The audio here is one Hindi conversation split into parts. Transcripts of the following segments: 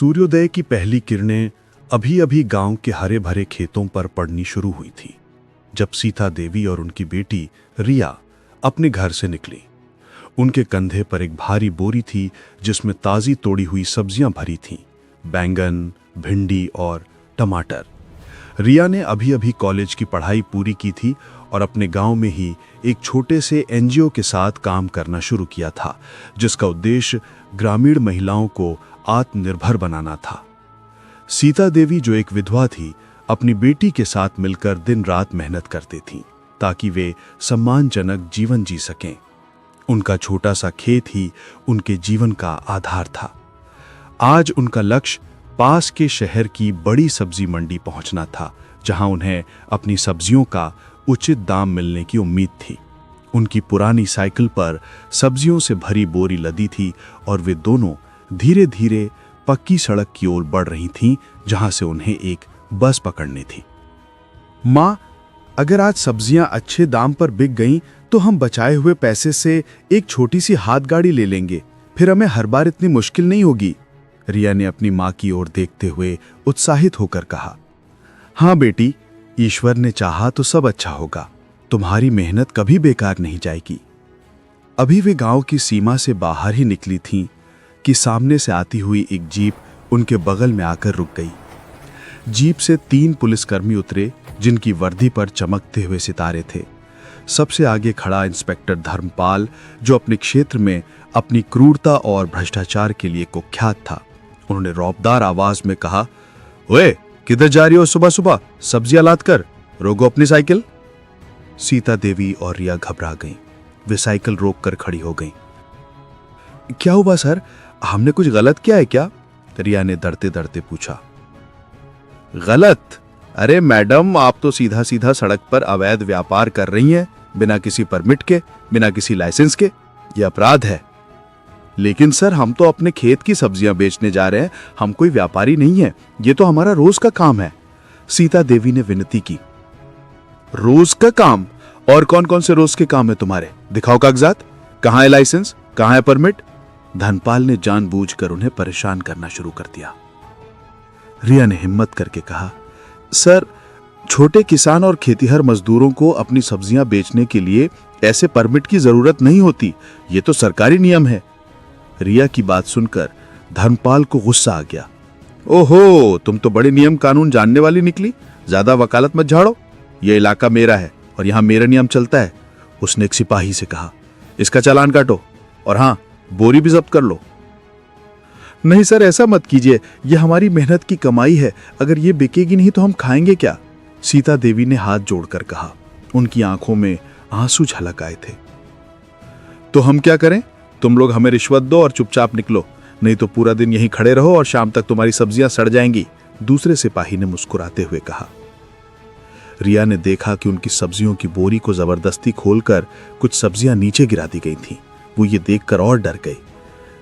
सूर्योदय की पहली किरणें अभी अभी गांव के हरे भरे खेतों पर पड़नी शुरू हुई थीं, जब सीता देवी और उनकी बेटी रिया अपने घर से निकली। उनके कंधे पर एक भारी बोरी थी जिसमें ताजी तोड़ी हुई सब्जियां भरी थीं, बैंगन, भिंडी और टमाटर। रिया ने अभी अभी कॉलेज की पढ़ाई पूरी की थी और अपने गांव में ही एक छोटे से एनजीओ के साथ काम करना शुरू किया था, जिसका उद्देश्य ग्रामीण महिलाओं को आत्मनिर्भर बनाना था। सीता देवी, जो एक विधवा थी, अपनी बेटी के साथ मिलकर दिन रात मेहनत करती थीं ताकि वे सम्मानजनक जीवन जी सकें। उनका छोटा सा खेत ही उनके जीवन का आधार था। आज उनका लक्ष्य पास के शहर की बड़ी सब्जी मंडी पहुंचना था, जहां उन्हें अपनी सब्जियों का उचित दाम मिलने की उम्मीद थी। उनकी पुरानी साइकिल पर सब्जियों से भरी बोरी लदी थी और वे दोनों धीरे धीरे पक्की सड़क की ओर बढ़ रही थीं, जहां से उन्हें एक बस पकड़नी थी। माँ, अगर आज सब्जियां अच्छे दाम पर बिक गईं तो हम बचाए हुए पैसे से एक छोटी सी हाथ गाड़ी ले लेंगे, फिर हमें हर बार इतनी मुश्किल नहीं होगी। रिया ने अपनी माँ की ओर देखते हुए उत्साहित होकर कहा। हाँ बेटी, ईश्वर ने चाहा तो सब अच्छा होगा। तुम्हारी मेहनत कभी बेकार नहीं जाएगी। अभी वे गांव की सीमा से बाहर ही निकली थीं कि सामने से आती हुई एक जीप उनके बगल में आकर रुक गई। जीप से 3 पुलिसकर्मी उतरे, जिनकी वर्दी पर चमकते हुए सितारे थे। सबसे आगे खड़ा इंस्पेक्टर धर्मपाल, जो अपने क्षेत्र में अपनी क्रूरता और भ्रष्टाचार के लिए कुख्यात था। उन्होंने रौबदार आवाज में कहा, ओए, किधर जा रही हो सुबह सुबह? सब्जियां लाद कर, रोको अपनी साइकिल। सीता देवी और रिया घबरा गईं। वे साइकिल रोककर खड़ी हो गईं। क्या हुआ सर? हमने कुछ गलत किया है क्या? रिया ने डरते डरते पूछा। गलत? अरे मैडम, आप तो सीधा सीधा सड़क पर अवैध व्यापार कर रही हैं, बिना किसी परमिट के, बिना किसी लाइसेंस के। यह अपराध है। लेकिन सर, हम तो अपने खेत की सब्जियां बेचने जा रहे हैं, हम कोई व्यापारी नहीं है। ये तो हमारा रोज का काम है। सीता देवी ने विनती की। रोज का काम? और कौन कौन से रोज के काम है तुम्हारे? दिखाओ कागजात। कहां है लाइसेंस? कहां है परमिट? धनपाल ने जानबूझकर उन्हें परेशान करना शुरू कर दिया। रिया ने हिम्मत करके कहा, सर, छोटे किसान और खेतीहर मजदूरों को अपनी सब्जियां बेचने के लिए ऐसे परमिट की जरूरत नहीं होती। ये तो सरकारी नियम है। रिया की बात सुनकर धर्मपाल को गुस्सा आ गया। ओहो, तुम तो बड़े नियम कानून जानने वाली निकली। ज्यादा वकालत मत झाड़ो। यह इलाका मेरा है और यहां मेरा नियम चलता है। उसने एक सिपाही से कहा। इसका चालान काटो और हां, बोरी भी जब्त कर लो। नहीं सर, ऐसा मत कीजिए। यह हमारी मेहनत की कमाई है। अगर ये बिकेगी नहीं तो हम खाएंगे क्या? सीता देवी ने हाथ जोड़कर कहा। उनकी आंखों में आंसू झलक आए थे। तो हम क्या करें? तुम लोग हमें रिश्वत दो और चुपचाप निकलो, नहीं तो पूरा दिन यहीं खड़े रहो और शाम तक तुम्हारी सब्जियां सड़ जाएंगी, दूसरे सिपाही ने मुस्कुराते हुए कहा। रिया ने देखा कि उनकी सब्जियों की बोरी को जबरदस्ती खोलकर कुछ सब्जियां नीचे गिरा दी गई थीं। वो ये देखकर और डर गए।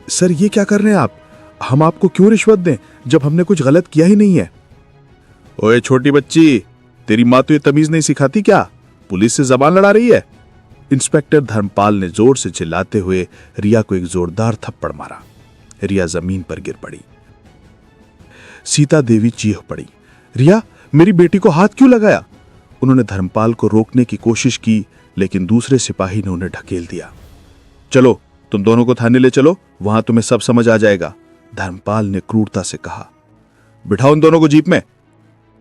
सर, ये क्या कर रहे हैं आप? हम आपको क्यों रिश्वत दें जब हमने कुछ गलत किया ही नहीं है? ओए छोटी बच्ची, तेरी माँ तो ये तमीज नहीं सिखाती क्या? पुलिस से जबान लड़ा रही है। इंस्पेक्टर धर्मपाल ने जोर से चिल्लाते हुए रिया को एक जोरदार थप्पड़ मारा। रिया जमीन पर गिर पड़ी। सीता देवी चीख पड़ी, रिया, मेरी बेटी को हाथ क्यों लगाया? उन्होंने धर्मपाल को रोकने की कोशिश की, लेकिन दूसरे सिपाही ने उन्हें ढकेल दिया। चलो, तुम दोनों को थाने ले चलो, वहां तुम्हें सब समझ आ जाएगा, धर्मपाल ने क्रूरता से कहा। बिठाओ उन दोनों को जीप में।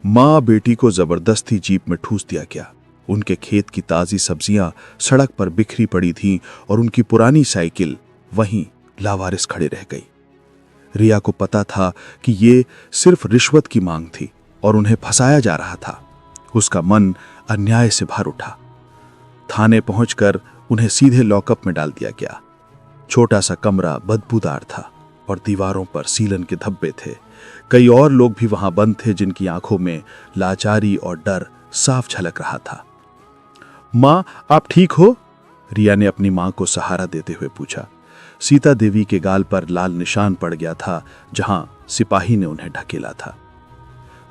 मां बेटी को जबरदस्ती जीप में ठूस दिया गया। उनके खेत की ताजी सब्जियां सड़क पर बिखरी पड़ी थीं और उनकी पुरानी साइकिल वहीं लावारिस खड़े रह गई। रिया को पता था कि ये सिर्फ रिश्वत की मांग थी और उन्हें फंसाया जा रहा था। उसका मन अन्याय से भर उठा। थाने पहुंचकर उन्हें सीधे लॉकअप में डाल दिया गया। छोटा सा कमरा बदबूदार था और दीवारों पर सीलन के धब्बे थे। कई और लोग भी वहां बंद थे, जिनकी आंखों में लाचारी और डर साफ झलक रहा था। मां, आप ठीक हो? रिया ने अपनी मां को सहारा देते हुए पूछा। सीता देवी के गाल पर लाल निशान पड़ गया था, जहां सिपाही ने उन्हें ढकेला था।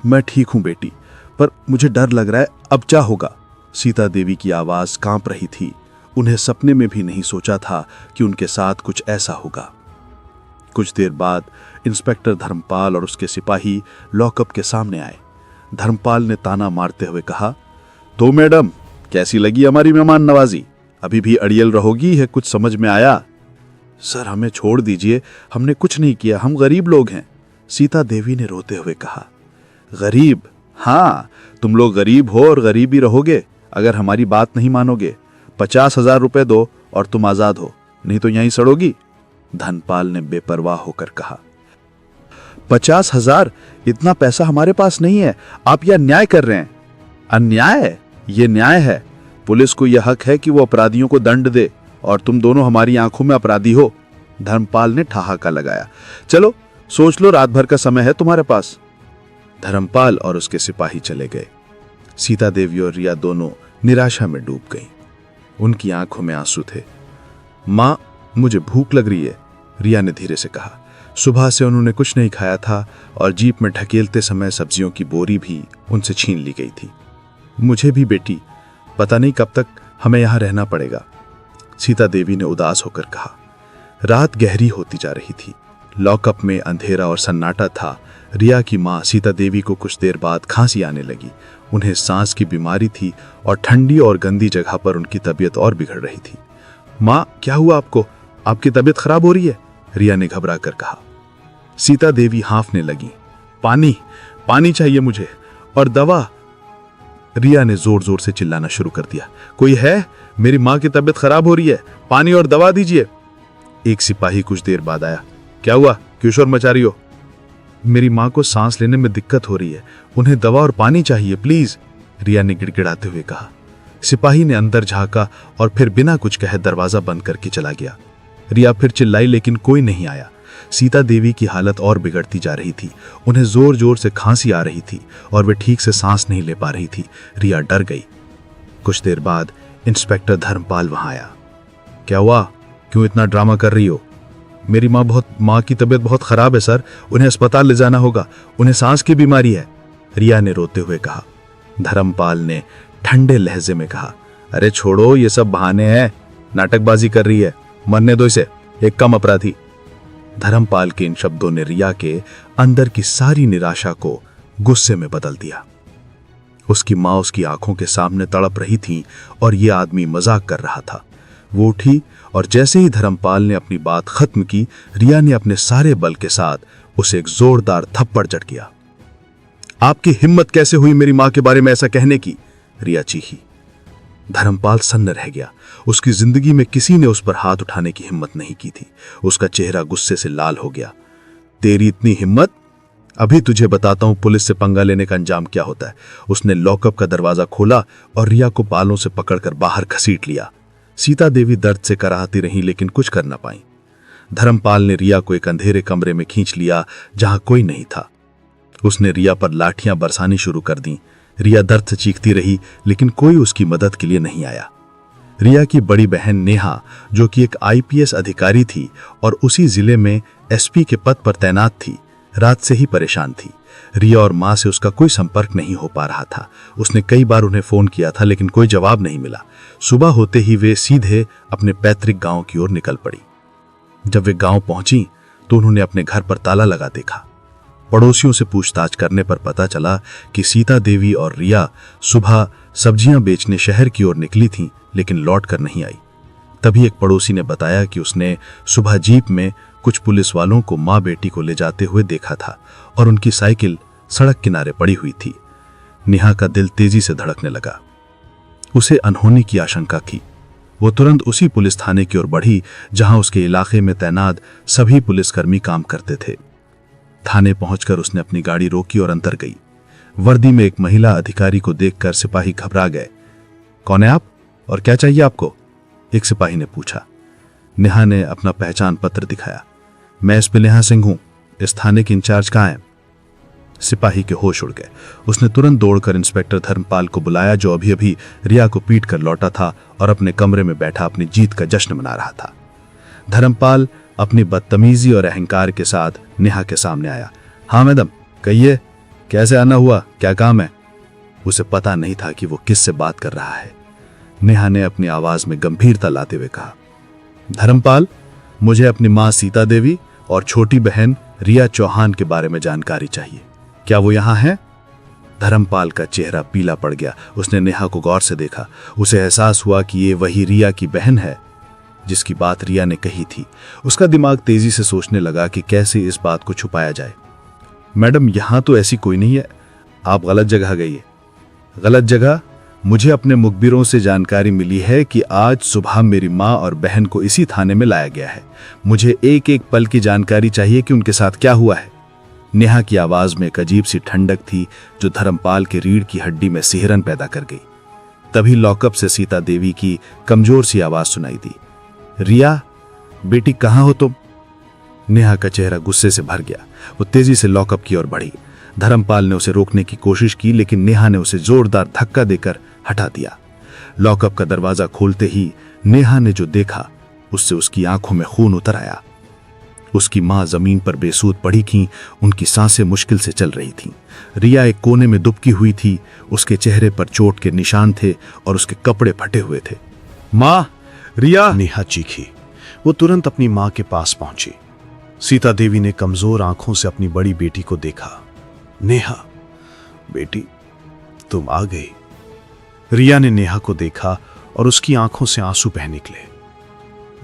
मैं ठीक हूं बेटी, पर मुझे डर लग रहा है। अब क्या होगा? सीता देवी की आवाज कांप रही थी। उन्हें सपने में भी नहीं सोचा था कि उनके साथ कुछ ऐसा होगा। कुछ देर बाद इंस्पेक्टर धर्मपाल और उसके सिपाही लॉकअप के सामने आए। धर्मपाल ने ताना मारते हुए कहा, तो मैडम कैसी लगी हमारी मेहमान नवाजी? अभी भी अड़ियल रहोगी है कुछ समझ में आया? सर हमें छोड़ दीजिए, हमने कुछ नहीं किया, हम गरीब लोग हैं, सीता देवी ने रोते हुए कहा। गरीब? हाँ, तुम लोग गरीब हो और गरीब ही रहोगे अगर हमारी बात नहीं मानोगे। 50,000 रुपए दो और तुम आजाद हो, नहीं तो यहीं सड़ोगी, धनपाल ने बेपरवाह होकर कहा। 50,000? इतना पैसा हमारे पास नहीं है, आप यह अन्याय कर रहे हैं। अन्याय? ये न्याय है। पुलिस को यह हक है कि वो अपराधियों को दंड दे और तुम दोनों हमारी आंखों में अपराधी हो, धर्मपाल ने ठहाका लगाया। चलो सोच लो, रात भर का समय है तुम्हारे पास। धर्मपाल और उसके सिपाही चले गए। सीता देवी और रिया दोनों निराशा में डूब गईं। उनकी आंखों में आंसू थे। मां, मुझे भूख लग रही है, रिया ने धीरे से कहा। सुबह से उन्होंने कुछ नहीं खाया था और जीप में ढकेलते समय सब्जियों की बोरी भी उनसे छीन ली गई थी। मुझे भी बेटी, पता नहीं कब तक हमें यहां रहना पड़ेगा, सीता देवी ने उदास होकर कहा। रात गहरी होती जा रही थी। लॉकअप में अंधेरा और सन्नाटा था। रिया की मां सीता देवी को कुछ देर बाद खांसी आने लगी। उन्हें सांस की बीमारी थी और ठंडी और गंदी जगह पर उनकी तबीयत और बिगड़ रही थी। मां, क्या हुआ आपको? आपकी तबीयत खराब हो रही है, रिया ने घबरा कर कहा। सीता देवी हाँफने लगी। पानी, पानी चाहिए मुझे, और दवा, रिया ने जोर जोर से चिल्लाना शुरू कर दिया। कोई है? मेरी मां की तबीयत खराब हो रही है, पानी और दवा दीजिए। एक सिपाही कुछ देर बाद आया। क्या हुआ, क्यों शोर मचा रही हो? मेरी मां को सांस लेने में दिक्कत हो रही है, उन्हें दवा और पानी चाहिए प्लीज, रिया ने गिड़गिड़ाते हुए कहा। सिपाही ने अंदर झांका और फिर बिना कुछ कहे दरवाजा बंद करके चला गया। रिया फिर चिल्लाई लेकिन कोई नहीं आया। सीता देवी की हालत और बिगड़ती जा रही थी। उन्हें जोर जोर से खांसी आ रही थी और वे ठीक से सांस नहीं ले पा रही थी। रिया डर गई। कुछ देर बाद इंस्पेक्टर धर्मपाल वहां आया। क्या हुआ, क्यों इतना ड्रामा कर रही हो? मेरी मां की तबीयत बहुत खराब है सर, उन्हें अस्पताल ले जाना होगा, उन्हें सांस की बीमारी है, रिया ने रोते हुए कहा। धर्मपाल ने ठंडे लहजे में कहा, अरे छोड़ो, ये सब बहाने हैं, नाटकबाजी कर रही है, मरने दो इसे, एक कम अपराधी। धर्मपाल के इन शब्दों ने रिया के अंदर की सारी निराशा को गुस्से में बदल दिया। उसकी मां उसकी आंखों के सामने तड़प रही थी और यह आदमी मजाक कर रहा था। वो उठी और जैसे ही धर्मपाल ने अपनी बात खत्म की, रिया ने अपने सारे बल के साथ उसे एक जोरदार थप्पड़ जड़ किया। आपकी हिम्मत कैसे हुई मेरी मां के बारे में ऐसा कहने की, रिया चीखी। धर्मपाल सन्न रह गया। उसकी जिंदगी में किसी ने उस पर हाथ उठाने की हिम्मत नहीं की थी। उसका चेहरा गुस्से से लाल हो गया। तेरी इतनी हिम्मत? अभी तुझे बताता हूं पुलिस से पंगा लेने का अंजाम क्या होता है। उसने लॉकअप का दरवाजा खोला और रिया को बालों से पकड़कर बाहर घसीट लिया। सीता देवी दर्द से कराहती रही लेकिन कुछ कर न पाई। धर्मपाल ने रिया को एक अंधेरे कमरे में खींच लिया जहां कोई नहीं था। उसने रिया पर लाठियां बरसानी शुरू कर दी। रिया दर्द से चीखती रही लेकिन कोई उसकी मदद के लिए नहीं आया। रिया की बड़ी बहन नेहा, जो कि एक आईपीएस अधिकारी थी और उसी जिले में एसपी के पद पर तैनात थी, रात से ही परेशान थी। रिया और मां से उसका कोई संपर्क नहीं हो पा रहा था। उसने कई बार उन्हें फोन किया था लेकिन कोई जवाब नहीं मिला। सुबह होते ही वे सीधे अपने पैतृक गांव की ओर निकल पड़ी। जब वे गांव पहुंची तो उन्होंने अपने घर पर ताला लगा देखा। पड़ोसियों से पूछताछ करने पर पता चला कि सीता देवी और रिया सुबह सब्जियां बेचने शहर की ओर निकली थीं लेकिन लौट कर नहीं आई। तभी एक पड़ोसी ने बताया कि उसने सुबह जीप में कुछ पुलिस वालों को मां बेटी को ले जाते हुए देखा था और उनकी साइकिल सड़क किनारे पड़ी हुई थी। नेहा का दिल तेजी से धड़कने लगा। उसे अनहोनी की आशंका थी। वो तुरंत उसी पुलिस थाने की ओर बढ़ी जहां उसके इलाके में तैनात सभी पुलिसकर्मी काम करते थे। थाने पहुंचकर उसने अपनी गाड़ी रोकी और अंदर गई। वर्दी में एक महिला अधिकारी को देखकर सिपाही घबरा गए। कौन है आप और क्या चाहिए आपको? एक सिपाही ने पूछा। नेहा ने अपना पहचान पत्र दिखाया। मैं एसपी नेहा सिंह हूं, इस थाने के इंचार्ज कहां हैं? सिपाही के होश उड़ गए। उसने तुरंत दौड़कर इंस्पेक्टर धर्मपाल को बुलाया जो अभी अभी रिया को पीट कर लौटा था और अपने कमरे में बैठा अपनी जीत का जश्न मना रहा था। धर्मपाल अपनी बदतमीजी और अहंकार के साथ नेहा के सामने आया। हाँ मैडम, कहिए, कैसे आना हुआ, क्या काम है? उसे पता नहीं था कि वो किससे बात कर रहा है। नेहा ने अपनी आवाज में गंभीरता लाते हुए कहा, धर्मपाल, मुझे अपनी मां सीता देवी और छोटी बहन रिया चौहान के बारे में जानकारी चाहिए। क्या वो यहाँ है? धर्मपाल का चेहरा पीला पड़ गया। उसने नेहा को गौर से देखा। उसे एहसास हुआ कि ये वही रिया की बहन है जिसकी बात रिया ने कही थी। उसका दिमाग तेजी से सोचने लगा कि कैसे इस बात को छुपाया जाए। मैडम, यहाँ तो ऐसी कोई नहीं है, आप गलत जगह गई है। गलत जगह? मुझे अपने मुखबिरों से जानकारी मिली है कि आज सुबह मेरी माँ और बहन को इसी थाने में लाया गया है। मुझे एक एक पल की जानकारी चाहिए कि उनके साथ क्या हुआ है। नेहा की आवाज में एक अजीब सी ठंडक थी जो धर्मपाल के रीढ़ की हड्डी में सिहरन पैदा कर गई। तभी लॉकअप से सीता देवी की कमजोर सी आवाज सुनाई दी। रिया बेटी, कहाँ हो तुम? नेहा का चेहरा गुस्से से भर गया। वो तेजी से लॉकअप की ओर बढ़ी। धर्मपाल ने उसे रोकने की कोशिश की, लेकिन नेहा ने उसे जोरदार धक्का देकर हटा दिया। लॉकअप का दरवाजा खोलते ही नेहा ने जो देखा उससे उसकी आंखों में खून उतर आया। उसकी मां जमीन पर बेसूध पड़ी थी। उनकी सांसें मुश्किल से चल रही थीं। रिया एक कोने में दुबकी हुई थी। उसके चेहरे पर चोट के निशान थे और उसके कपड़े फटे हुए थे। मां, रिया! नेहा चीखी। वो तुरंत अपनी मां के पास पहुंची। सीता देवी ने कमजोर आंखों से अपनी बड़ी बेटी को देखा। नेहा बेटी, तुम आ गई। रिया ने नेहा को देखा और उसकी आंखों से आंसू बह निकले।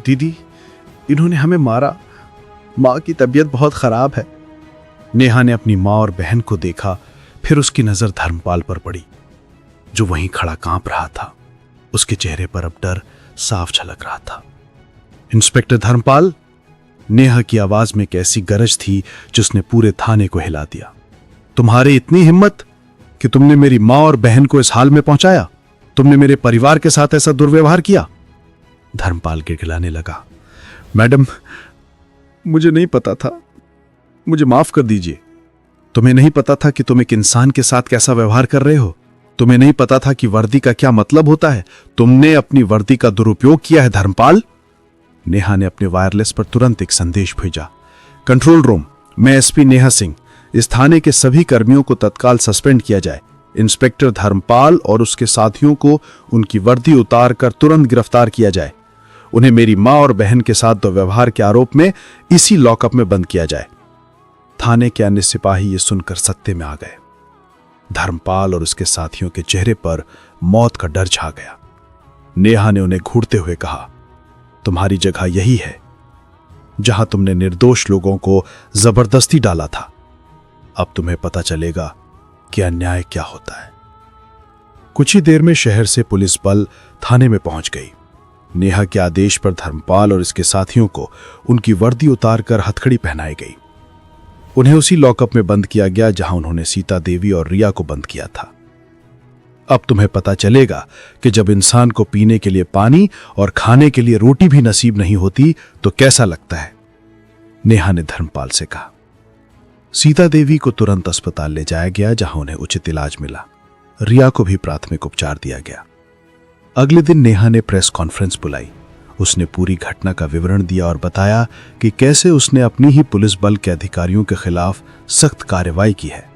दीदी, इन्होंने हमें मारा। मां की तबीयत बहुत खराब है। नेहा ने अपनी मां और बहन को देखा। फिर उसकी नजर धर्मपाल पर पड़ी जो वहीं खड़ा कांप रहा था। उसके चेहरे पर अब डर साफ झलक रहा था। इंस्पेक्टर धर्मपाल! नेहा की आवाज में एक ऐसी गरज थी जिसने पूरे थाने को हिला दिया। तुम्हारी इतनी हिम्मत कि तुमने मेरी मां और बहन को इस हाल में पहुंचाया? तुमने मेरे परिवार के साथ ऐसा दुर्व्यवहार किया? धर्मपाल गिड़गिड़ाने लगा। मैडम, मुझे नहीं पता था, मुझे माफ कर दीजिए। तुम्हें नहीं पता था कि तुम एक इंसान के साथ कैसा व्यवहार कर रहे हो? तुम्हें नहीं पता था कि वर्दी का क्या मतलब होता है? तुमने अपनी वर्दी का दुरुपयोग किया है धर्मपाल। नेहा ने अपने वायरलेस पर तुरंत एक संदेश भेजा। कंट्रोल रूम, मैं एसपी नेहा सिंह। इस थाने के सभी कर्मियों को तत्काल सस्पेंड किया जाए। इंस्पेक्टर धर्मपाल और उसके साथियों को उनकी वर्दी उतार कर तुरंत गिरफ्तार किया जाए। उन्हें मेरी मां और बहन के साथ दुर्व्यवहार के आरोप में इसी लॉकअप में बंद किया जाए। थाने के अन्य सिपाही ये सुनकर सत्ते में आ गए। धर्मपाल और उसके साथियों के चेहरे पर मौत का डर छा गया। नेहा ने उन्हें घूरते हुए कहा, तुम्हारी जगह यही है जहां तुमने निर्दोष लोगों को जबरदस्ती डाला था। अब तुम्हें पता चलेगा कि अन्याय क्या होता है। कुछ ही देर में शहर से पुलिस बल थाने में पहुंच गई। नेहा के आदेश पर धर्मपाल और इसके साथियों को उनकी वर्दी उतारकर हथकड़ी पहनाई गई। उन्हें उसी लॉकअप में बंद किया गया जहां उन्होंने सीता देवी और रिया को बंद किया था। अब तुम्हें पता चलेगा कि जब इंसान को पीने के लिए पानी और खाने के लिए रोटी भी नसीब नहीं होती तो कैसा लगता है, नेहा ने धर्मपाल से कहा। सीता देवी को तुरंत अस्पताल ले जाया गया जहां उन्हें उचित इलाज मिला। रिया को भी प्राथमिक उपचार दिया गया। अगले दिन नेहा ने प्रेस कॉन्फ्रेंस बुलाई। उसने पूरी घटना का विवरण दिया और बताया कि कैसे उसने अपनी ही पुलिस बल के अधिकारियों के खिलाफ सख्त कार्रवाई की है।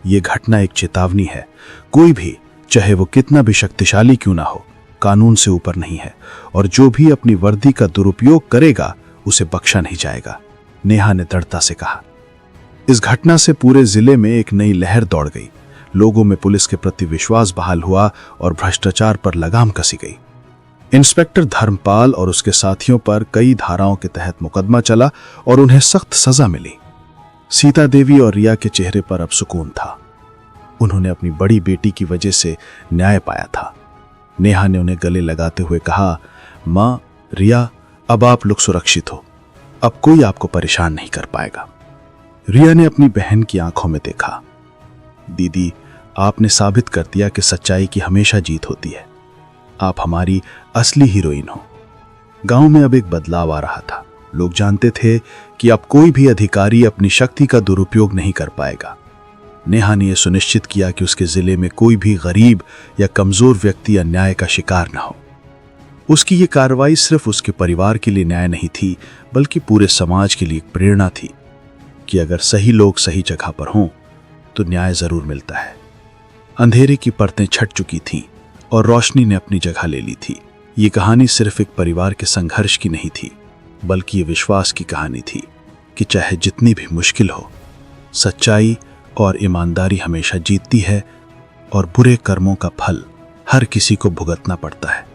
यह घटना एक चेतावनी है। कोई भी, चाहे वो कितना भी शक्तिशाली क्यों ना हो, कानून से ऊपर नहीं है और जो भी अपनी वर्दी का दुरुपयोग करेगा उसे बख्शा नहीं जाएगा, नेहा ने दृढ़ता से कहा। इस घटना से पूरे जिले में एक नई लहर दौड़ गई। लोगों में पुलिस के प्रति विश्वास बहाल हुआ और भ्रष्टाचार पर लगाम कसी गई। इंस्पेक्टर धर्मपाल और उसके साथियों पर कई धाराओं के तहत मुकदमा चला और उन्हें सख्त सजा मिली। सीता देवी और रिया के चेहरे पर अब सुकून था। उन्होंने अपनी बड़ी बेटी की वजह से न्याय पाया था। नेहा ने उन्हें गले लगाते हुए कहा, मां, रिया, अब आप लोग सुरक्षित हो। अब कोई आपको परेशान नहीं कर पाएगा। रिया ने अपनी बहन की आंखों में देखा। दीदी, आपने साबित कर दिया कि सच्चाई की हमेशा जीत होती है। आप हमारी असली हीरोइन हो। गांव में अब एक बदलाव आ रहा था। लोग जानते थे कि अब कोई भी अधिकारी अपनी शक्ति का दुरुपयोग नहीं कर पाएगा। नेहा ने यह सुनिश्चित किया कि उसके जिले में कोई भी गरीब या कमजोर व्यक्ति अन्याय का शिकार न हो। उसकी ये कार्रवाई सिर्फ उसके परिवार के लिए न्याय नहीं थी, बल्कि पूरे समाज के लिए एक प्रेरणा थी कि अगर सही लोग सही जगह पर हों तो न्याय जरूर मिलता है। अंधेरे की परतें छट चुकी थीं और रोशनी ने अपनी जगह ले ली थी। ये कहानी सिर्फ एक परिवार के संघर्ष की नहीं थी, बल्कि ये विश्वास की कहानी थी कि चाहे जितनी भी मुश्किल हो, सच्चाई और ईमानदारी हमेशा जीतती है और बुरे कर्मों का फल हर किसी को भुगतना पड़ता है।